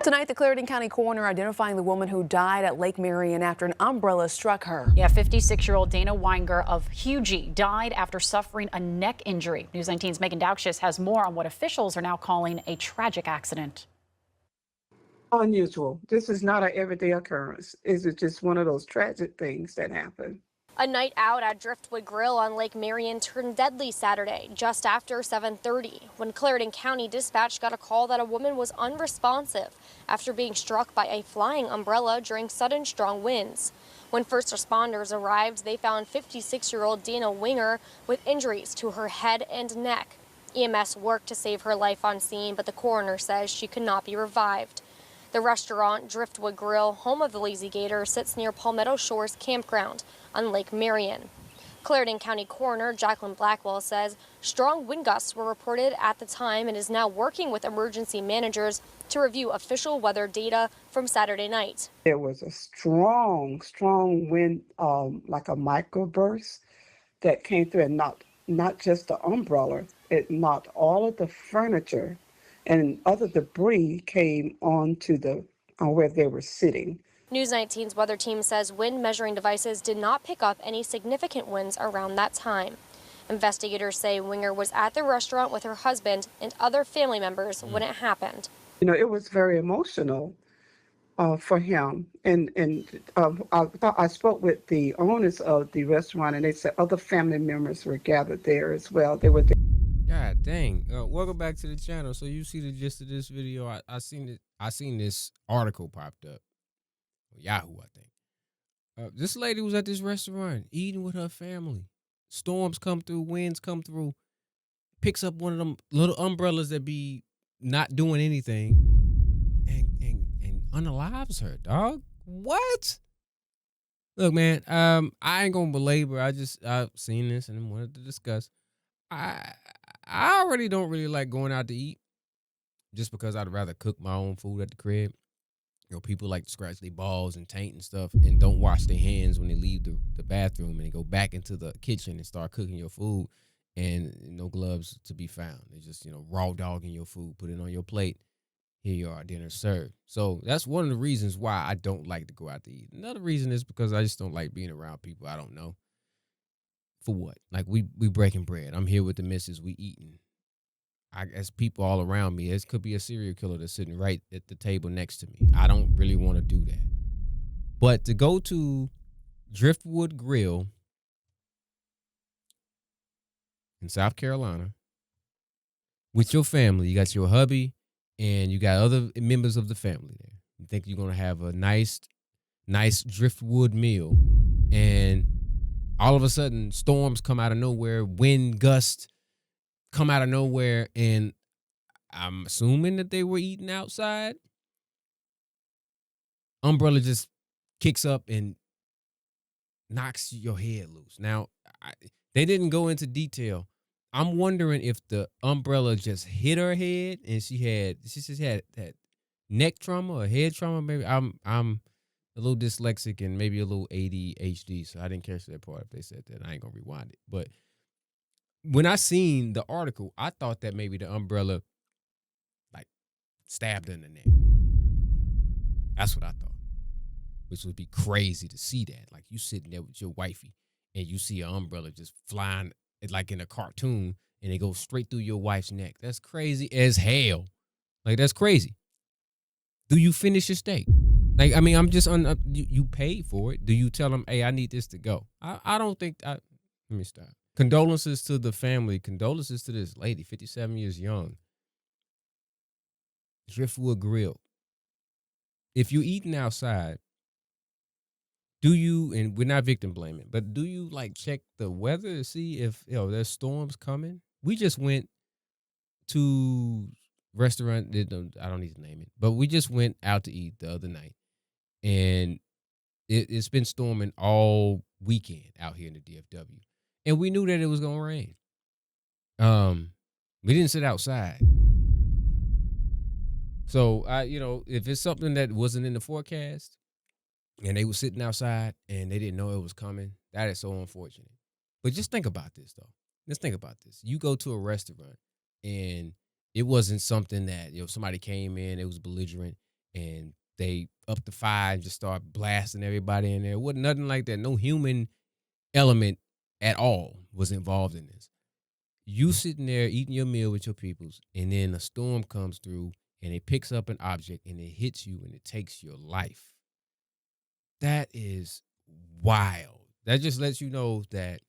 Tonight, the Clarendon County coroner identifying the woman who died at Lake Marion after an umbrella struck her. Yeah, 56-year-old Dana Weinger of Hugie died after suffering a neck injury. News 19's Megan Douchis has more on what officials are now calling a tragic accident. Unusual. This is not an everyday occurrence. Is it just one of those tragic things that happen? A night out at Driftwood Grill on Lake Marion turned deadly Saturday, just after 7:30, when Clarendon County Dispatch got a call that a woman was unresponsive after being struck by a flying umbrella during sudden strong winds. When first responders arrived, they found 56-year-old Dana Weinger with injuries to her head and neck. EMS worked to save her life on scene, but the coroner says she could not be revived. The restaurant, Driftwood Grill, home of the Lazy Gator, sits near Palmetto Shores Campground on Lake Marion. Clarendon County Coroner Jacqueline Blackwell says strong wind gusts were reported at the time and is now working with emergency managers to review official weather data from Saturday night. There was a strong wind, like a microburst that came through and not just the umbrella. It knocked all of the furniture and other debris came onto where they were sitting. News 19's weather team says wind measuring devices did not pick up any significant winds around that time. Investigators say Weinger was at the restaurant with her husband and other family members when it happened. You know, it was very emotional for him. I spoke with the owners of the restaurant, and they said other family members were gathered there as well. They were there. God dang. Welcome back to the channel. So you see the gist of this video. I seen this article popped up. Yahoo, I think. This lady was at this restaurant eating with her family. Storms come through, winds come through. Picks up one of them little umbrellas that be not doing anything and unalives her, dog. What? Look, man, I ain't gonna belabor. I've seen this and wanted to discuss. I already don't really like going out to eat just because I'd rather cook my own food at the crib. You know, people like to scratch their balls and taint and stuff and don't wash their hands when they leave the bathroom and they go back into the kitchen and start cooking your food and no gloves to be found. They just, raw dogging your food, put it on your plate. Here you are, dinner served. So that's one of the reasons why I don't like to go out to eat. Another reason is because I just don't like being around people I don't know. For what? Like we breaking bread. I'm here with the missus. We eating. As people all around me, it could be a serial killer that's sitting right at the table next to me. I don't really want to do that. But to go to Driftwood Grill in South Carolina with your family, you got your hubby and you got other members of the family there. You think you're going to have a nice driftwood meal, and all of a sudden, storms come out of nowhere, wind gusts come out of nowhere, and I'm assuming that they were eating outside. Umbrella just kicks up and knocks your head loose. Now, they didn't go into detail. I'm wondering if the umbrella just hit her head and she just had neck trauma or head trauma. Maybe I'm a little dyslexic and maybe a little ADHD, so I didn't catch that part if they said that. I ain't gonna rewind it. But when I seen the article, I thought that maybe the umbrella like stabbed her in the neck. That's what I thought. Which would be crazy to see that. Like you sitting there with your wifey and you see an umbrella just flying like in a cartoon and it goes straight through your wife's neck. That's crazy as hell. Like that's crazy. Do you finish your steak? Like, I mean, I'm just you paid for it. Do you tell them, hey, I need this to go? I don't think let me stop. Condolences to the family. Condolences to this lady, 57 years young. Driftwood Grill. If you're eating outside, do you, and we're not victim blaming, but do you like check the weather to see if there's storms coming? We just went to restaurant, I don't need to name it, but we just went out to eat the other night. And it's been storming all weekend out here in the DFW. And we knew that it was going to rain. We didn't sit outside. So, if it's something that wasn't in the forecast and they were sitting outside and they didn't know it was coming, that is so unfortunate. But just think about this, though. Let's think about this. You go to a restaurant and it wasn't something that, somebody came in, it was belligerent, and they up the fire and just start blasting everybody in there. It wasn't nothing like that. No human element at all was involved in this. You sitting there eating your meal with your peoples, and then a storm comes through and it picks up an object and it hits you and it takes your life. That is wild. That just lets you know that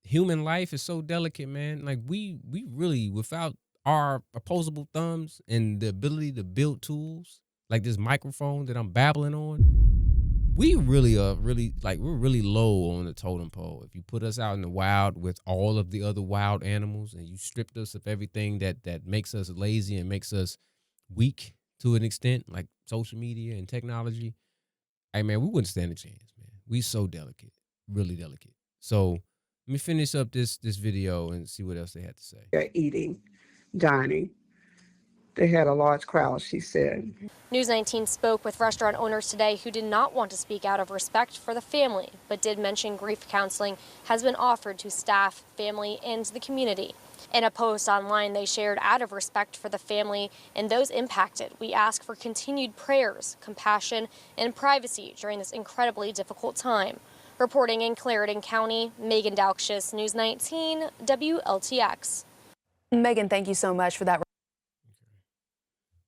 human life is so delicate, man. Like we really, without our opposable thumbs and the ability to build tools like this microphone that I'm babbling on, we really are really like we're really low on the totem pole. If you put us out in the wild with all of the other wild animals and you stripped us of everything that makes us lazy and makes us weak to an extent, like social media and technology, hey man, we wouldn't stand a chance, man. We so delicate, really delicate. So let me finish up this video and see what else they had to say. They're eating, dining. They had a large crowd, she said. News 19 spoke with restaurant owners today who did not want to speak out of respect for the family, but did mention grief counseling has been offered to staff, family, and the community. In a post online they shared, out of respect for the family and those impacted, we ask for continued prayers, compassion, and privacy during this incredibly difficult time. Reporting in Clarendon County, Megan Dalkshius, News 19, WLTX. Megan, thank you so much for that.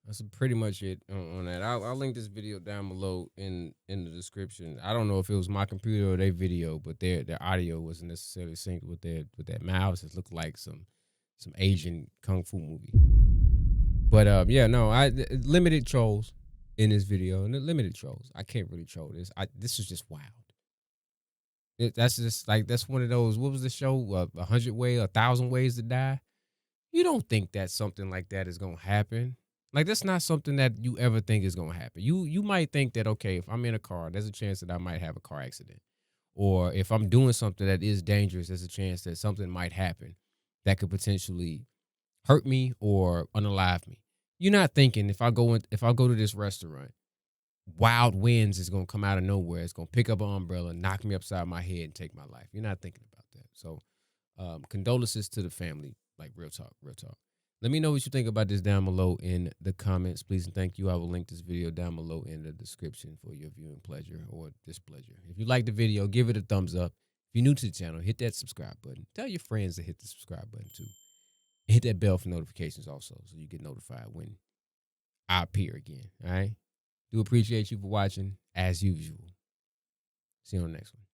That's pretty much it on that. I'll link this video down below in the description. I don't know if it was my computer or their video, but their audio wasn't necessarily synced with their mouths. It looked like some Asian kung fu movie. But yeah, no, limited trolls in this video, and limited trolls. I can't really troll this. This is just wild. That's just like, that's one of those. What was the show? 1,000 Ways to Die. You don't think that something like that is gonna happen. Like, that's not something that you ever think is gonna happen. You might think that, okay, if I'm in a car, there's a chance that I might have a car accident, or if I'm doing something that is dangerous, there's a chance that something might happen that could potentially hurt me or unalive me. You're not thinking if I go to this restaurant, wild winds is gonna come out of nowhere. It's gonna pick up an umbrella, knock me upside my head, and take my life. You're not thinking about that. So, condolences to the family. Like, real talk, real talk. Let me know what you think about this down below in the comments, please, and thank you. I will link this video down below in the description for your viewing pleasure or displeasure. If you like the video, give it a thumbs up. If you're new to the channel, hit that subscribe button. Tell your friends to hit the subscribe button too. Hit that bell for notifications also, so you get notified when I appear again. All right. Do appreciate you for watching as usual. See you on the next one.